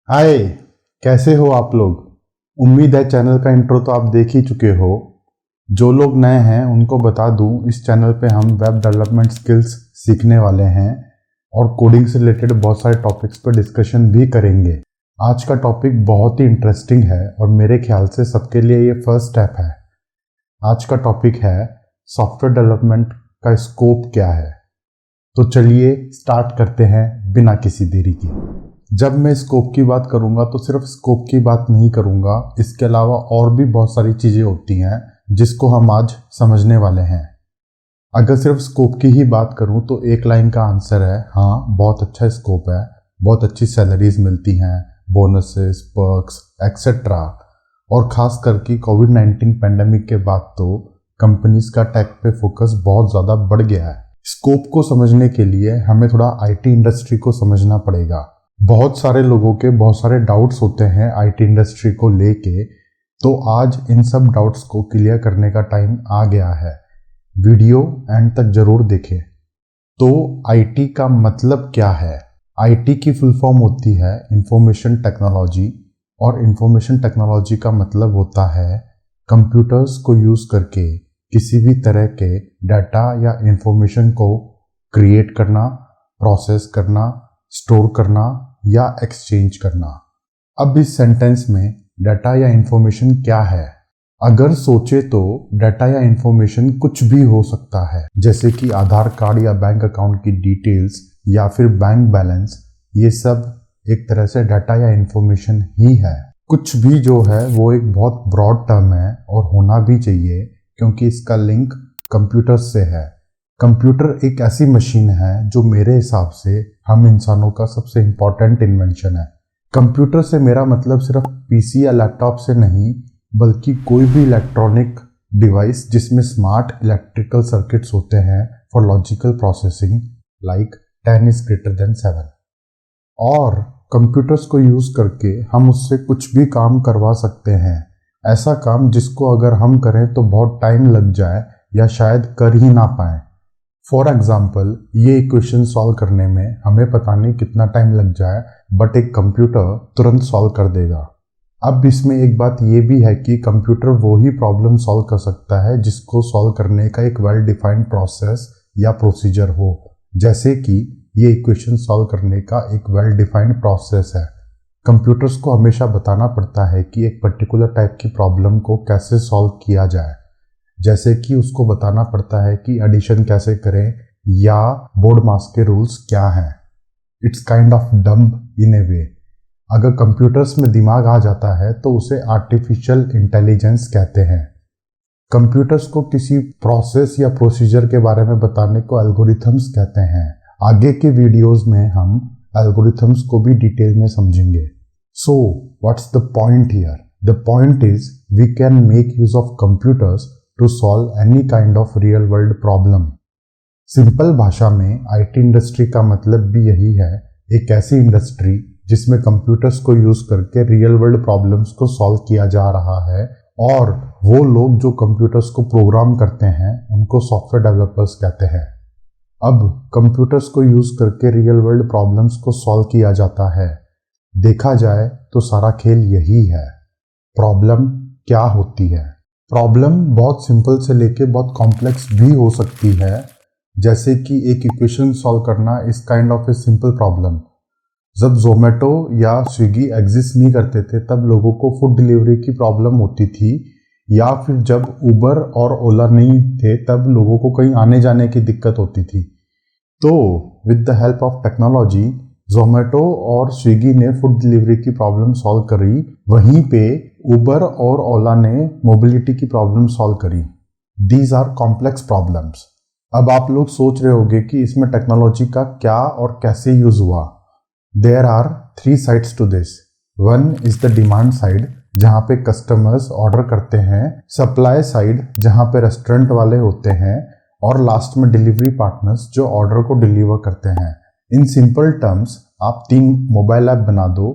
हाय, कैसे हो आप लोग। उम्मीद है चैनल का इंट्रो तो आप देख ही चुके हो। जो लोग नए हैं उनको बता दूं, इस चैनल पे हम वेब डेवलपमेंट स्किल्स सीखने वाले हैं और कोडिंग से रिलेटेड बहुत सारे टॉपिक्स पर डिस्कशन भी करेंगे। आज का टॉपिक बहुत ही इंटरेस्टिंग है और मेरे ख्याल से सबके लिए ये फर्स्ट स्टेप है। आज का टॉपिक है सॉफ्टवेयर डेवलपमेंट का स्कोप क्या है। तो चलिए स्टार्ट करते हैं बिना किसी देरी के। जब मैं स्कोप की बात करूंगा तो सिर्फ स्कोप की बात नहीं करूंगा, इसके अलावा और भी बहुत सारी चीज़ें होती हैं जिसको हम आज समझने वाले हैं। अगर सिर्फ स्कोप की ही बात करूं तो एक लाइन का आंसर है हाँ, बहुत अच्छा स्कोप है, बहुत अच्छी सैलरीज मिलती हैं, बोनसेस, पर्क्स एक्सेट्रा। और ख़ास करके कोविड-19 पैंडेमिक के बाद तो कंपनीज का टेक पे फोकस बहुत ज़्यादा बढ़ गया है। स्कोप को समझने के लिए हमें थोड़ा आईटी इंडस्ट्री को समझना पड़ेगा। बहुत सारे लोगों के बहुत सारे डाउट्स होते हैं आईटी इंडस्ट्री को लेके, तो आज इन सब डाउट्स को क्लियर करने का टाइम आ गया है। वीडियो एंड तक जरूर देखें। तो आईटी का मतलब क्या है? आईटी की फुल फॉर्म होती है इंफॉर्मेशन टेक्नोलॉजी, और इंफॉर्मेशन टेक्नोलॉजी का मतलब होता है कंप्यूटर्स को यूज़ करके किसी भी तरह के डाटा या इंफॉर्मेशन को क्रिएट करना, प्रोसेस करना, स्टोर करना या एक्सचेंज करना। अब इस सेंटेंस में डाटा या इंफॉर्मेशन क्या है? अगर सोचे तो डाटा या इंफॉर्मेशन कुछ भी हो सकता है, जैसे कि आधार कार्ड या बैंक अकाउंट की डिटेल्स या फिर बैंक बैलेंस। ये सब एक तरह से डाटा या इंफॉर्मेशन ही है। कुछ भी जो है वो एक बहुत ब्रॉड टर्म है और होना भी चाहिए, क्योंकि इसका लिंक कंप्यूटर से है। कंप्यूटर एक ऐसी मशीन है जो मेरे हिसाब से हम इंसानों का सबसे इम्पॉर्टेंट इन्वेंशन है। कंप्यूटर से मेरा मतलब सिर्फ पीसी या लैपटॉप से नहीं, बल्कि कोई भी इलेक्ट्रॉनिक डिवाइस जिसमें स्मार्ट इलेक्ट्रिकल सर्किट्स होते हैं for logical processing, like 10 is greater than 7। और कंप्यूटर्स को यूज़ करके हम उससे कुछ भी काम करवा सकते हैं। ऐसा काम जिसको अगर हम करें तो बहुत टाइम लग जाए या शायद कर ही ना पाए। फॉर एग्जाम्पल, ये इक्वेशन सॉल्व करने में हमें पता नहीं कितना टाइम लग जाए, बट एक कंप्यूटर तुरंत सॉल्व कर देगा। अब इसमें एक बात ये भी है कि कंप्यूटर वो ही प्रॉब्लम सॉल्व कर सकता है जिसको सॉल्व करने का एक वेल डिफाइंड प्रोसेस या प्रोसीजर हो, जैसे कि ये इक्वेशन सॉल्व करने का एक वेल डिफाइंड प्रोसेस है। कंप्यूटर्स को हमेशा बताना पड़ता है कि एक पर्टिकुलर टाइप की प्रॉब्लम को कैसे सॉल्व किया जाए, जैसे कि उसको बताना पड़ता है कि एडिशन कैसे करें या बोर्ड मास के रूल्स क्या हैं। इट्स काइंड ऑफ डम्ब इन ए वे। अगर कंप्यूटर्स में दिमाग आ जाता है तो उसे आर्टिफिशियल इंटेलिजेंस कहते हैं। कंप्यूटर्स को किसी प्रोसेस या प्रोसीजर के बारे में बताने को एल्गोरिथम्स कहते हैं। आगे के वीडियोस में हम एल्गोरिथम्स को भी डिटेल में समझेंगे। So what's the point here? The point is we can make use of computers to solve any kind of real world problem. Simple भाषा में आईटी इंडस्ट्री का मतलब भी यही है, एक ऐसी इंडस्ट्री जिसमें कंप्यूटर्स को यूज करके रियल वर्ल्ड प्रॉब्लम्स को सॉल्व किया जा रहा है, और वो लोग जो कंप्यूटर्स को प्रोग्राम करते हैं उनको सॉफ्टवेयर डेवलपर्स कहते हैं। अब कंप्यूटर्स को यूज करके रियल वर्ल्ड प्रॉब्लम्स को सॉल्व किया जाता है। देखा जाए तो सारा खेल यही है। प्रॉब्लम क्या होती है? प्रॉब्लम बहुत सिंपल से लेके बहुत कॉम्प्लेक्स भी हो सकती है, जैसे कि एक इक्वेशन सॉल्व करना is kind of a simple problem. जब जोमेटो या स्विगी एग्जिस्ट नहीं करते थे तब लोगों को फूड डिलीवरी की प्रॉब्लम होती थी, या फिर जब उबर और ओला नहीं थे तब लोगों को कहीं आने जाने की दिक्कत होती थी। तो with the help of technology Zomato और स्विगी ने फूड डिलीवरी की प्रॉब्लम सॉल्व करी, वहीं पे उबर और ओला ने मोबिलिटी की प्रॉब्लम सॉल्व करी। These are complex problems. अब आप लोग सोच रहे होंगे कि इसमें टेक्नोलॉजी का क्या और कैसे यूज हुआ। There are 3 sides to this. One is the demand side, जहाँ पे कस्टमर्स ऑर्डर करते हैं, सप्लाई साइड जहाँ पे रेस्टोरेंट वाले होते हैं, और लास्ट में डिलीवरी पार्टनर्स जो ऑर्डर को डिलीवर करते हैं। इन सिंपल टर्म्स आप 3 मोबाइल ऐप बना दो,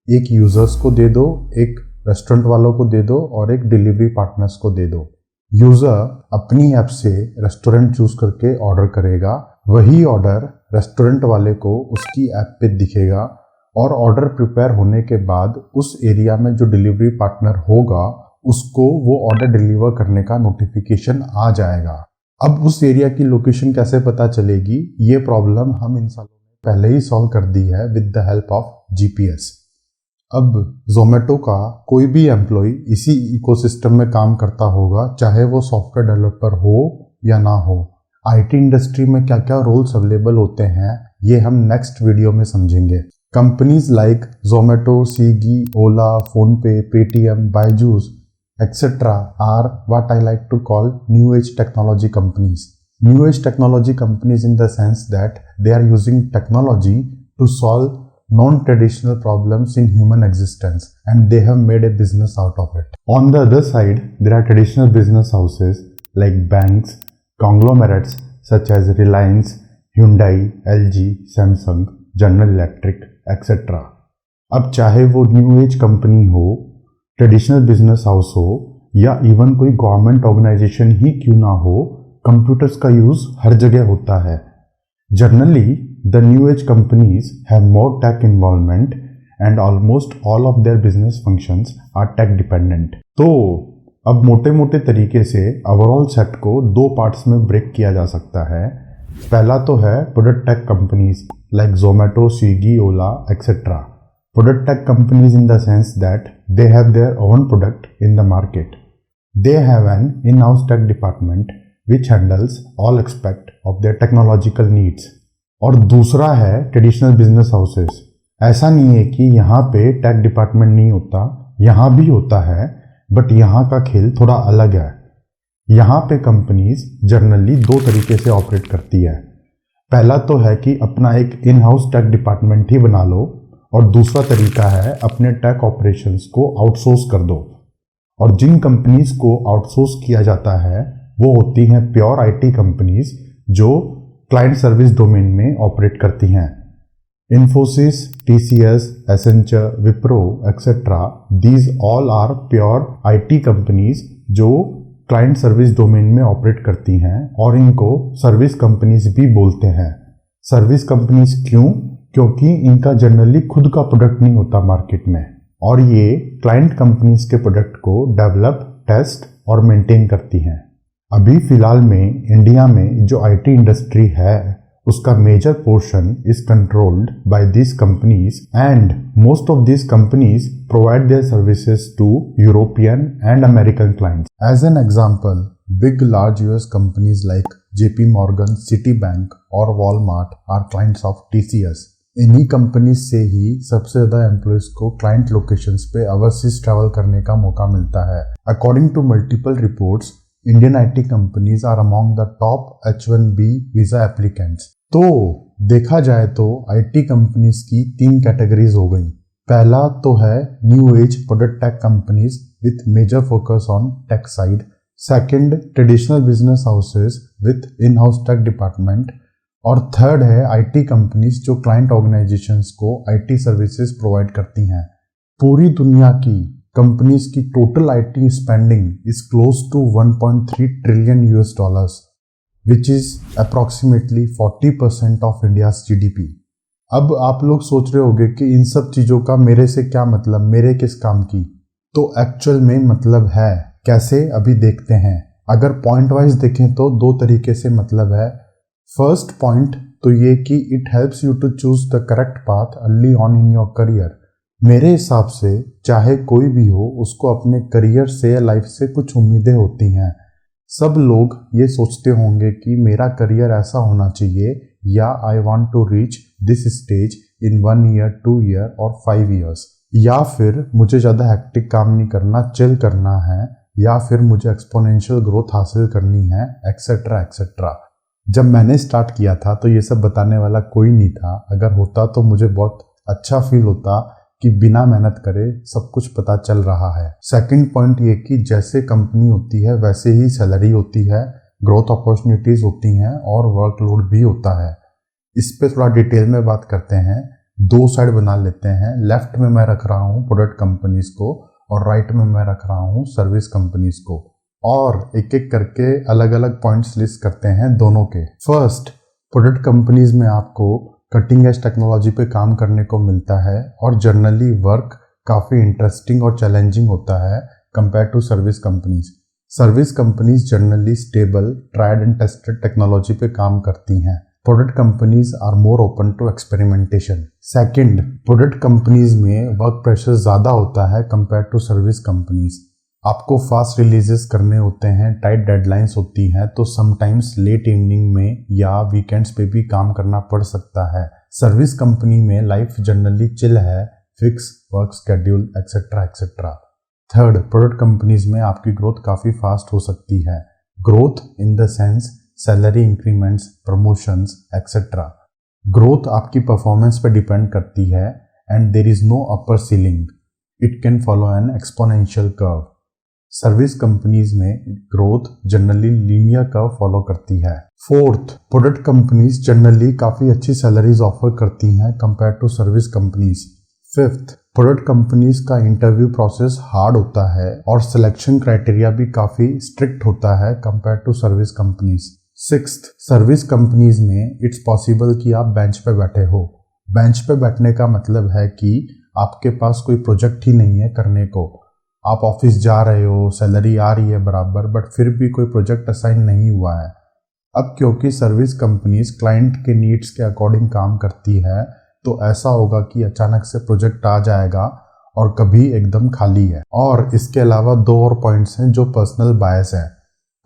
एक यूजर्स को दे दो, एक रेस्टोरेंट वालों को दे दो और एक डिलीवरी पार्टनर्स को दे दो। यूजर अपनी ऐप से रेस्टोरेंट चूज करके ऑर्डर करेगा, वही ऑर्डर रेस्टोरेंट वाले को उसकी ऐप पे दिखेगा और ऑर्डर प्रिपेयर होने के बाद उस एरिया में जो डिलीवरी पार्टनर होगा उसको वो ऑर्डर डिलीवर करने का नोटिफिकेशन आ जाएगा। अब उस एरिया की लोकेशन कैसे पता चलेगी, ये प्रॉब्लम हम इन सालों में पहले ही सॉल्व कर दी है with the help of GPS. अब जोमेटो का कोई भी एम्प्लॉय इसी इकोसिस्टम में काम करता होगा, चाहे वो सॉफ्टवेयर डेवलपर हो या ना हो। आईटी इंडस्ट्री में क्या क्या रोल्स अवेलेबल होते हैं ये हम नेक्स्ट वीडियो में समझेंगे। Companies like Zomato, Swiggy, Ola, PhonePe, Paytm, Byju's etc. are what I like to call new age technology companies. New age technology companies in the sense that they are using technology to solve non-traditional problems in human existence and they have made a business out of it. On the other side, there are traditional business houses like banks, conglomerates such as Reliance, Hyundai, LG, Samsung, General Electric, etc. अब चाहे वो new age company हो, traditional business house हो या even कोई government organisation ही क्यों ना हो, कंप्यूटर्स का यूज हर जगह होता है। Generally the new age companies have more tech involvement and almost all of their business functions are tech dependent. तो अब मोटे मोटे तरीके से ओवरऑल सेट को दो पार्ट्स में ब्रेक किया जा सकता है। पहला तो है product tech companies like Zomato, Swiggy, Ola etcetera. Product tech companies in the sense that they have their own product in the market. They have an in-house tech department which handles all aspects of their technological needs. और दूसरा है traditional business houses. ऐसा नहीं है कि यहाँ पे take department नहीं होता, यहाँ भी होता है, बट यहाँ का खेल थोड़ा अलग है। यहाँ पे कंपनीज जनरली दो तरीके से ऑपरेट करती है। पहला तो है कि अपना एक इन हाउस टेक डिपार्टमेंट ही बना लो और दूसरा तरीका है अपने टेक ऑपरेशंस को आउटसोर्स कर दो। और जिन कंपनीज को आउटसोर्स किया जाता है वो होती हैं प्योर आईटी कंपनीज जो क्लाइंट सर्विस डोमेन में ऑपरेट करती हैं। Infosys, TCS, Accenture, Wipro etcetera, these all are pure IT companies जो क्लाइंट सर्विस डोमेन में ऑपरेट करती हैं और इनको सर्विस कंपनीज भी बोलते हैं। सर्विस कंपनीज क्यों? क्योंकि इनका जनरली खुद का प्रोडक्ट नहीं होता मार्केट में और ये क्लाइंट कंपनीज के प्रोडक्ट को डेवलप, टेस्ट और मेंटेन करती हैं। अभी फिलहाल में इंडिया में जो आईटी इंडस्ट्री है उसका major portion is controlled by this companies and most of this companies provide their services to European and American clients. As an example, big large US companies like JP Morgan, Citibank और Walmart are clients of TCS. इन्हीं companies से ही सबसे ज़्यादा employees को client locations पे overseas travel करने का मौका मिलता है। According to multiple reports, Indian IT companies are among the top H1B visa applicants. तो देखा जाए तो आईटी कंपनीज की तीन कैटेगरीज हो गई। पहला तो है new age product tech companies with major focus on tech side. Second, traditional business houses with in house tech department. और थर्ड है आईटी कंपनीज जो क्लाइंट ऑर्गेनाइजेशंस को आईटी सर्विसेज प्रोवाइड करती हैं। पूरी दुनिया की कंपनीज की total IT spending is close to 1.3 trillion US dollars which is approximately 40% of India's GDP. अब आप लोग सोच रहे होंगे कि इन सब चीज़ों का मेरे से क्या मतलब, मेरे किस काम की? तो एक्चुअल में मतलब है। कैसे, अभी देखते हैं। अगर पॉइंट वाइज देखें तो दो तरीके से मतलब है। फर्स्ट पॉइंट तो ये कि it helps you to choose the correct path early on in your career. मेरे हिसाब से चाहे कोई भी हो उसको अपने करियर से या लाइफ से कुछ उम्मीदें होती हैं। सब लोग ये सोचते होंगे कि मेरा करियर ऐसा होना चाहिए या I want to reach this stage in 1 year, 2 year और 5 ईयर्स, या फिर मुझे ज़्यादा हेक्टिक काम नहीं करना, चिल करना है, या फिर मुझे एक्सपोनेंशियल ग्रोथ हासिल करनी है एक्सेट्रा एक्सेट्रा। जब मैंने स्टार्ट किया था तो ये सब बताने वाला कोई नहीं था। अगर होता तो मुझे बहुत अच्छा फील होता कि बिना मेहनत करे सब कुछ पता चल रहा है। सेकंड पॉइंट ये कि जैसे कंपनी होती है वैसे ही सैलरी होती है, ग्रोथ अपॉर्चुनिटीज होती हैं और वर्कलोड भी होता है। इस पे थोड़ा डिटेल में बात करते हैं। दो साइड बना लेते हैं। लेफ्ट में मैं रख रहा हूँ प्रोडक्ट कंपनीज को और राइट में मैं रख रहा हूँ सर्विस कंपनीज को, और एक एक करके अलग अलग पॉइंट्स लिस्ट करते हैं दोनों के। फर्स्ट, प्रोडक्ट कंपनीज में आपको कटिंग एज टेक्नोलॉजी पे काम करने को मिलता है और जनरली वर्क काफ़ी इंटरेस्टिंग और चैलेंजिंग होता है compare to service companies. Service companies generally stable, tried and tested technology पे काम करती हैं। Product companies are more open to experimentation. Second, product companies में वर्क प्रेशर ज़्यादा होता है कंपेयर टू सर्विस कंपनीज। आपको फास्ट रिलीजेस करने होते हैं, टाइट डेडलाइंस होती हैं, तो समटाइम्स लेट इवनिंग में या वीकेंड्स पे भी काम करना पड़ सकता है। सर्विस कंपनी में लाइफ जनरली चिल है, fix work schedule etcetera etcetera. Third, product companies में आपकी ग्रोथ काफ़ी फास्ट हो सकती है। Growth in the sense salary increments, promotions etcetera. Growth आपकी परफॉर्मेंस पे डिपेंड करती है and there is no upper ceiling, it can follow an exponential curve. Service companies में growth generally linear curve follow करती है। फोर्थ, प्रोडक्ट कंपनीज जनरली काफ़ी अच्छी salaries offer करती हैं compare to service companies. Fifth, product companies का interview process hard होता है और सिलेक्शन क्राइटेरिया भी काफ़ी स्ट्रिक्ट होता है compare to service companies. Sixth, service companies में इट्स पॉसिबल कि आप बेंच पे बैठे हो। बेंच पे बैठने का मतलब है कि आपके पास कोई प्रोजेक्ट ही नहीं है करने को। आप ऑफिस जा रहे हो, सैलरी आ रही है बराबर, बट फिर भी कोई प्रोजेक्ट असाइन नहीं हुआ है। अब क्योंकि सर्विस कंपनीज क्लाइंट के नीड्स के अकॉर्डिंग काम करती है, तो ऐसा होगा कि अचानक से प्रोजेक्ट आ जाएगा और कभी एकदम खाली है। और इसके अलावा दो और पॉइंट्स हैं जो पर्सनल बायस है।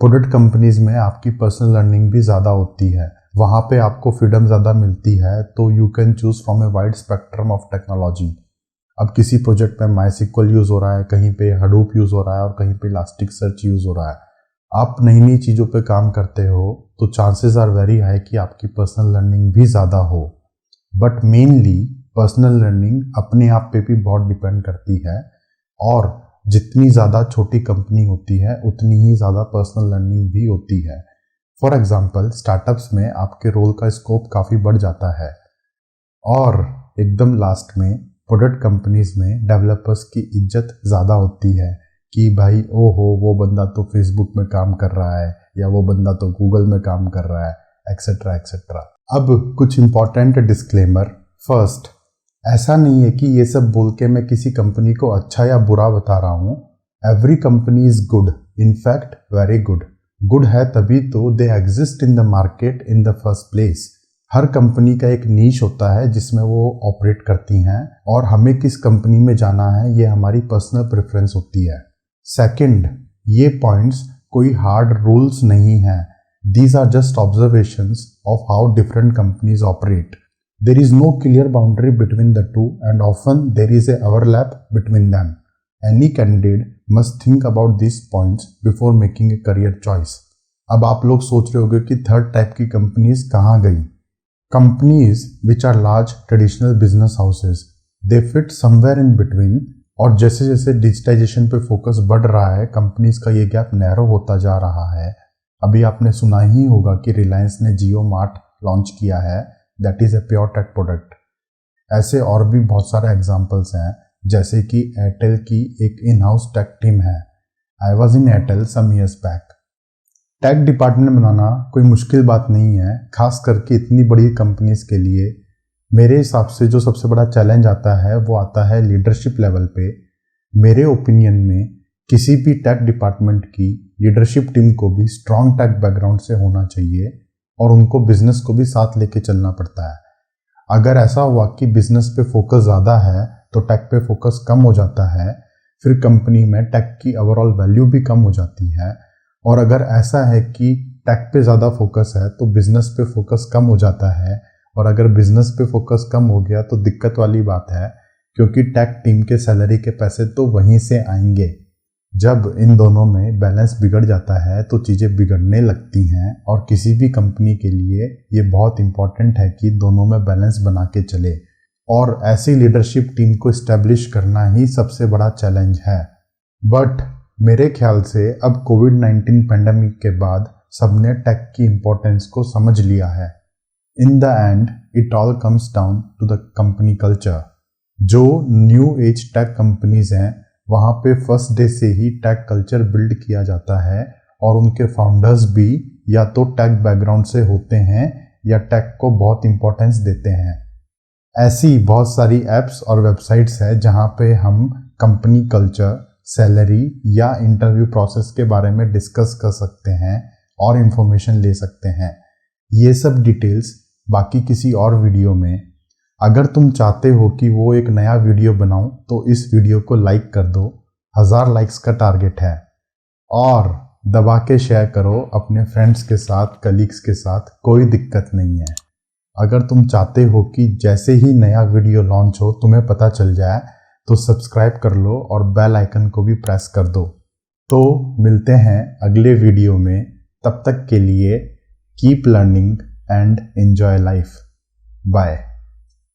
प्रोडक्ट कंपनीज में आपकी पर्सनल लर्निंग भी ज़्यादा होती है, वहाँ पे आपको फ्रीडम ज़्यादा मिलती है, तो you can choose from a wide spectrum of technology. अब किसी प्रोजेक्ट में MySQL यूज़ हो रहा है, कहीं पे Hadoop यूज़ हो रहा है और कहीं पे Elasticsearch यूज़ हो रहा है। आप नई नई चीज़ों पे काम करते हो तो चांसेस आर वेरी हाई कि आपकी पर्सनल लर्निंग भी ज़्यादा हो। बट मेनली पर्सनल लर्निंग अपने आप पे भी बहुत डिपेंड करती है और जितनी ज़्यादा छोटी कंपनी होती है उतनी ही ज़्यादा पर्सनल लर्निंग भी होती है। फॉर एग्जांपल, स्टार्टअप्स में आपके रोल का स्कोप काफ़ी बढ़ जाता है। और एकदम लास्ट में, प्रोडक्ट कंपनीज में डेवलपर्स की इज्जत ज़्यादा होती है कि भाई ओहो वो बंदा तो फेसबुक में काम कर रहा है या वो बंदा तो गूगल में काम कर रहा है एक्सेट्रा एक्सेट्रा। अब कुछ इंपॉर्टेंट डिस्क्लेमर। फर्स्ट, ऐसा नहीं है कि ये सब बोल के मैं किसी कंपनी को अच्छा या बुरा बता रहा हूँ। Every company is good, in fact very good. Good है तभी तो they exist in the market in the first place. Her company का एक नीश होता है जिसमें वो ऑपरेट करती हैं और हमें किस कंपनी में जाना है ये हमारी पर्सनल प्रेफरेंस होती है। सेकंड, ये पॉइंट्स कोई हार्ड रूल्स नहीं हैं। These are just observations of how different companies operate. There is no clear boundary between the two and often there is a overlap between them. Any candidate must think about these points before making a career choice. अब आप लोग सोच रहे होंगे कि third type की companies कहाँ गई। Companies which are large traditional business houses, they fit somewhere in between. और जैसे जैसे डिजिटाइजेशन पे फोकस बढ़ रहा है, कंपनीज का ये गैप नैरो होता जा रहा है। अभी आपने सुना ही होगा कि रिलायंस ने जियो मार्ट लॉन्च किया है, that is a pure tech product. ऐसे और भी बहुत सारे एग्जाम्पल्स हैं, जैसे कि एयरटेल की एक इन हाउस टेक टीम है। I was in Airtel some years back. Tech department बनाना कोई मुश्किल बात नहीं है, खास करके इतनी बड़ी कंपनीज के लिए। मेरे हिसाब से जो सबसे बड़ा चैलेंज आता है वो आता है लीडरशिप लेवल पे। मेरे ओपिनियन में किसी भी टेक डिपार्टमेंट की लीडरशिप टीम को भी स्ट्रॉन्ग टेक बैकग्राउंड से होना चाहिए और उनको बिजनेस को भी साथ लेके चलना पड़ता है। अगर ऐसा हुआ कि बिजनेस पे फोकस ज़्यादा है तो टेक पे फोकस कम हो जाता है, फिर कंपनी में टेक की ओवरऑल वैल्यू भी कम हो जाती है। और अगर ऐसा है कि टेक पे ज़्यादा फोकस है तो बिजनेस पे फोकस कम हो जाता है, और अगर बिजनेस पे फोकस कम हो गया तो दिक्कत वाली बात है, क्योंकि टेक टीम के सैलरी के पैसे तो वहीं से आएंगे। जब इन दोनों में बैलेंस बिगड़ जाता है तो चीज़ें बिगड़ने लगती हैं, और किसी भी कंपनी के लिए ये बहुत इंपॉर्टेंट है कि दोनों में बैलेंस बना के चले। और ऐसी लीडरशिप टीम को इस्टेब्लिश करना ही सबसे बड़ा चैलेंज है। बट मेरे ख्याल से अब कोविड-19 पेंडेमिक के बाद सबने टेक की इम्पोर्टेंस को समझ लिया है। In the end it all comes down to the company culture. जो न्यू एज टेक कंपनीज हैं वहाँ पे फर्स्ट डे से ही टेक कल्चर बिल्ड किया जाता है, और उनके फाउंडर्स भी या तो टेक बैकग्राउंड से होते हैं या टेक को बहुत इंपॉर्टेंस देते हैं। ऐसी बहुत सारी ऐप्स और वेबसाइट्स हैं जहां पे हम कंपनी कल्चर, सैलरी या इंटरव्यू प्रोसेस के बारे में डिस्कस कर सकते हैं और इन्फॉर्मेशन ले सकते हैं। ये सब डिटेल्स बाकी किसी और वीडियो में। अगर तुम चाहते हो कि वो एक नया वीडियो बनाऊं तो इस वीडियो को लाइक कर दो, 1000 लाइक्स का टारगेट है। और दबा के शेयर करो अपने फ्रेंड्स के साथ, कलीग्स के साथ, कोई दिक्कत नहीं है। अगर तुम चाहते हो कि जैसे ही नया वीडियो लॉन्च हो तुम्हें पता चल जाए तो सब्सक्राइब कर लो और बेल आइकन को भी प्रेस कर दो। तो मिलते हैं अगले वीडियो में, तब तक के लिए keep learning and enjoy life. Bye.